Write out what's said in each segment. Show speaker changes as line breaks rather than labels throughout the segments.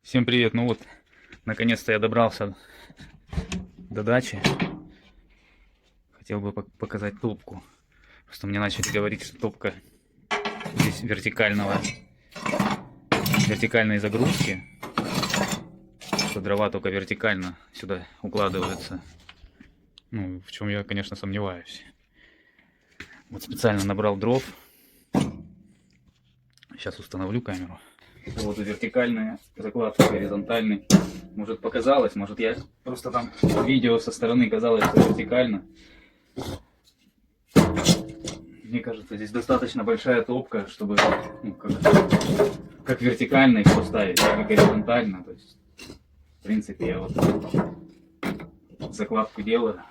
Всем привет! Ну вот, наконец-то я добрался до дачи. Хотел бы показать топку. Просто мне начали говорить, что топка здесь вертикальной загрузки. Что дрова только вертикально сюда укладываются. Ну, в чем я, конечно, сомневаюсь. Вот специально набрал дров. Сейчас установлю камеру. Вот вертикальная закладка, горизонтальный. Может показалось, может я просто там видео со стороны казалось, что вертикально. Мне кажется, здесь достаточно большая топка, чтобы как вертикально их поставить, так и горизонтально. То есть, в принципе, я вот закладку делаю.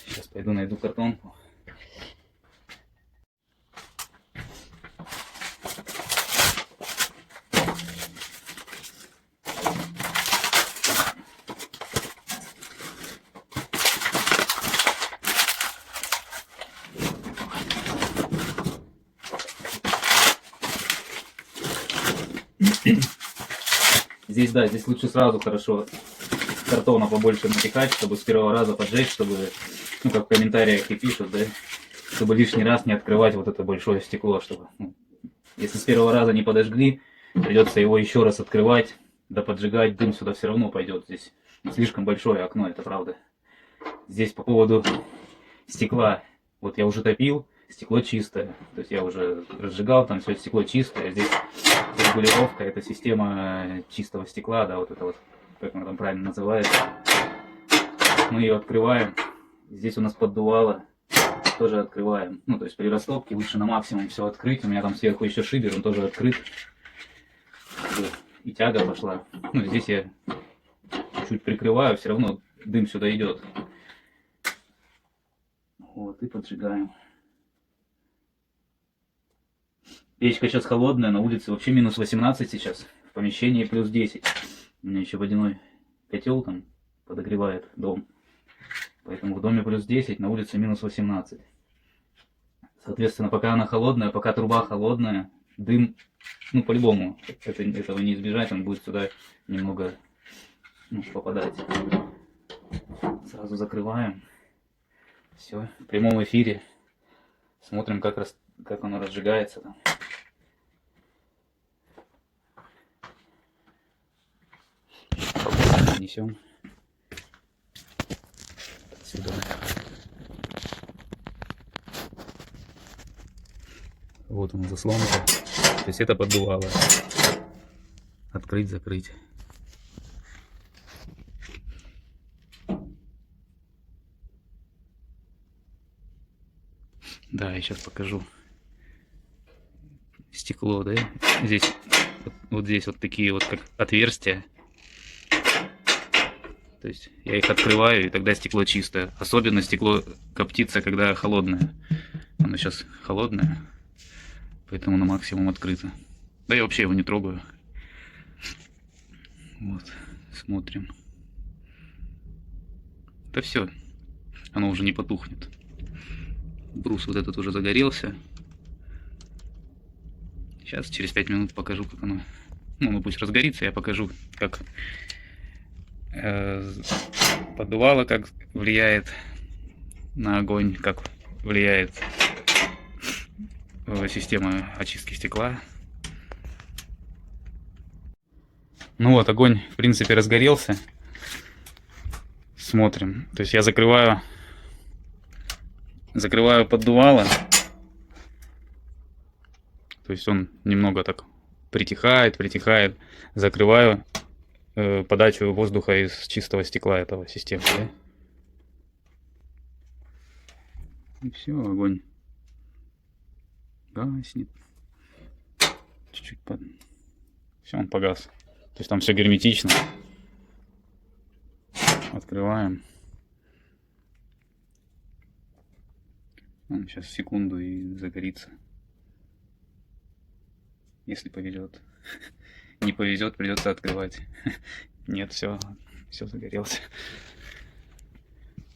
Сейчас пойду найду картонку. Здесь, да, здесь лучше сразу хорошо картона побольше натекать, чтобы с первого раза поджечь, чтобы, ну, как в комментариях и пишут, да, чтобы лишний раз не открывать вот это большое стекло, чтобы, если с первого раза не подожгли, придется его еще раз открывать, да поджигать, дым сюда все равно пойдет. Здесь слишком большое окно, это правда. Здесь по поводу стекла, вот я уже топил, стекло чистое, то есть я уже разжигал, там все стекло чистое, здесь регулировка, это система чистого стекла, да, вот это вот, как она там правильно называется. Мы ее открываем, здесь у нас поддувало, тоже открываем, ну, то есть при растопке лучше на максимум все открыть, у меня там сверху еще шибер, он тоже открыт, и тяга пошла, ну, здесь я чуть прикрываю, все равно дым сюда идет. Вот, и поджигаем. Печка сейчас холодная, на улице вообще минус 18 сейчас, в помещении плюс 10. У меня еще водяной котел там подогревает дом. Поэтому в доме плюс 10, на улице минус 18. Соответственно, пока она холодная, пока труба холодная, дым, ну, по-любому, этого не избежать, он будет сюда немного, ну, попадать. Сразу закрываем. Все, в прямом эфире. Смотрим, как оно разжигается там. Несем отсюда. Вот он, заслонка. То есть это поддувало. Открыть, закрыть. Да, я сейчас покажу. Стекло, да? Здесь вот здесь вот такие вот как отверстия. То есть я их открываю, и тогда стекло чистое. Особенно стекло коптится, когда холодное. Оно сейчас холодное, поэтому на максимум открыто. Да я вообще его не трогаю. Вот, смотрим. Да все, оно уже не потухнет. Брус вот этот уже загорелся. Сейчас через 5 минут покажу, как оно. Ну пусть разгорится, я покажу, как поддувало, как влияет на огонь, как влияет система очистки стекла. Ну вот, огонь в принципе разгорелся. Смотрим. То есть я закрываю поддувало. То есть он немного так притихает. Закрываю подачу воздуха из чистого стекла этого системы. Да? И все, огонь гаснет. Чуть-чуть все, он погас. То есть там все герметично. Открываем. Он сейчас секунду и загорится. Если повезет. Не повезет, придется открывать. Нет, все загорелось.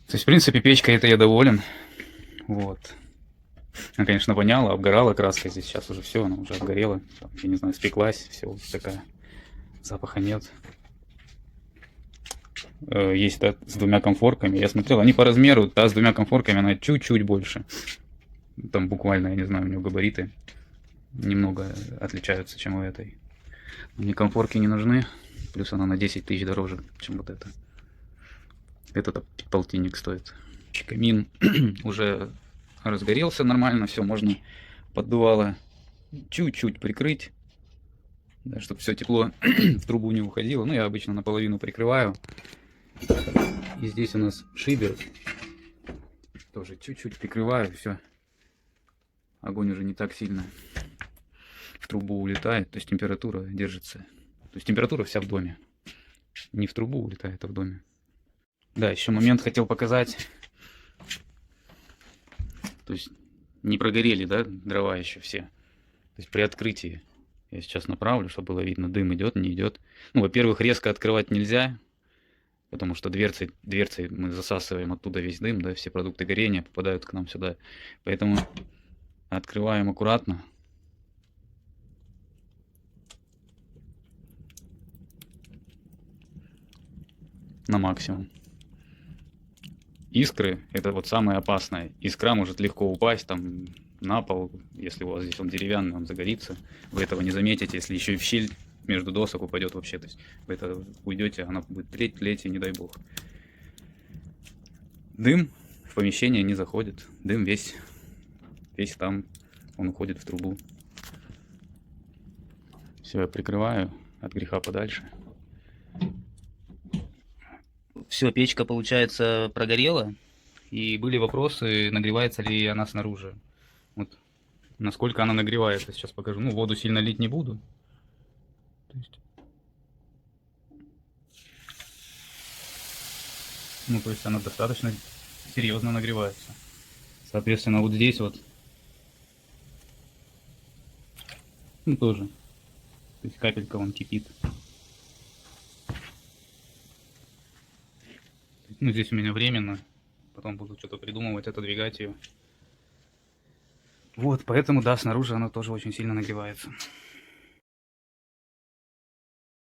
То есть, в принципе, печка это я доволен. Вот. Она, конечно, воняла, обгорала краска здесь. Сейчас уже все, она уже обгорела. Я не знаю, спеклась, все такая Запаха нет. Есть та с двумя комфорками. Я смотрел, они по размеру, та с двумя комфорками, она чуть-чуть больше. Там буквально, я не знаю, у нее габариты немного отличаются, чем у этой. Мне комфорки не нужны. Плюс она на 10 тысяч дороже, чем вот эта. Этот полтинник стоит. Камин уже разгорелся нормально, все, можно поддувало чуть-чуть прикрыть, да, чтобы все тепло в трубу не уходило. Ну, я обычно наполовину прикрываю. И здесь у нас шибер. Тоже чуть-чуть прикрываю, все. Огонь уже не так сильно в трубу улетает, то есть температура держится. То есть температура вся в доме. Не в трубу улетает, а в доме. Да, еще момент хотел показать. То есть не прогорели, да, дрова еще все. То есть при открытии я сейчас направлю, чтобы было видно, дым идет, не идет. Ну, во-первых, резко открывать нельзя, потому что дверцей мы засасываем оттуда весь дым, да, все продукты горения попадают к нам сюда. Поэтому открываем аккуратно. На максимум. Искры — это вот самое опасное. Искра может легко упасть там на пол, если у вас здесь он деревянный, он загорится. Вы этого не заметите, если еще и в щель между досок упадет вообще. То есть вы это уйдете, она будет тлеть, и не дай бог. Дым в помещение не заходит. Дым весь там, он уходит в трубу. Все, я прикрываю от греха подальше. Все, печка, получается, прогорела. И были вопросы, нагревается ли она снаружи. Вот насколько она нагревается, сейчас покажу. Ну, воду сильно лить не буду. То есть она достаточно серьезно нагревается. Соответственно, вот здесь вот, ну, тоже. То есть капелька вон кипит. Ну, здесь у меня временно. Потом буду что-то придумывать, отодвигать ее. Вот, поэтому, да, снаружи она тоже очень сильно нагревается.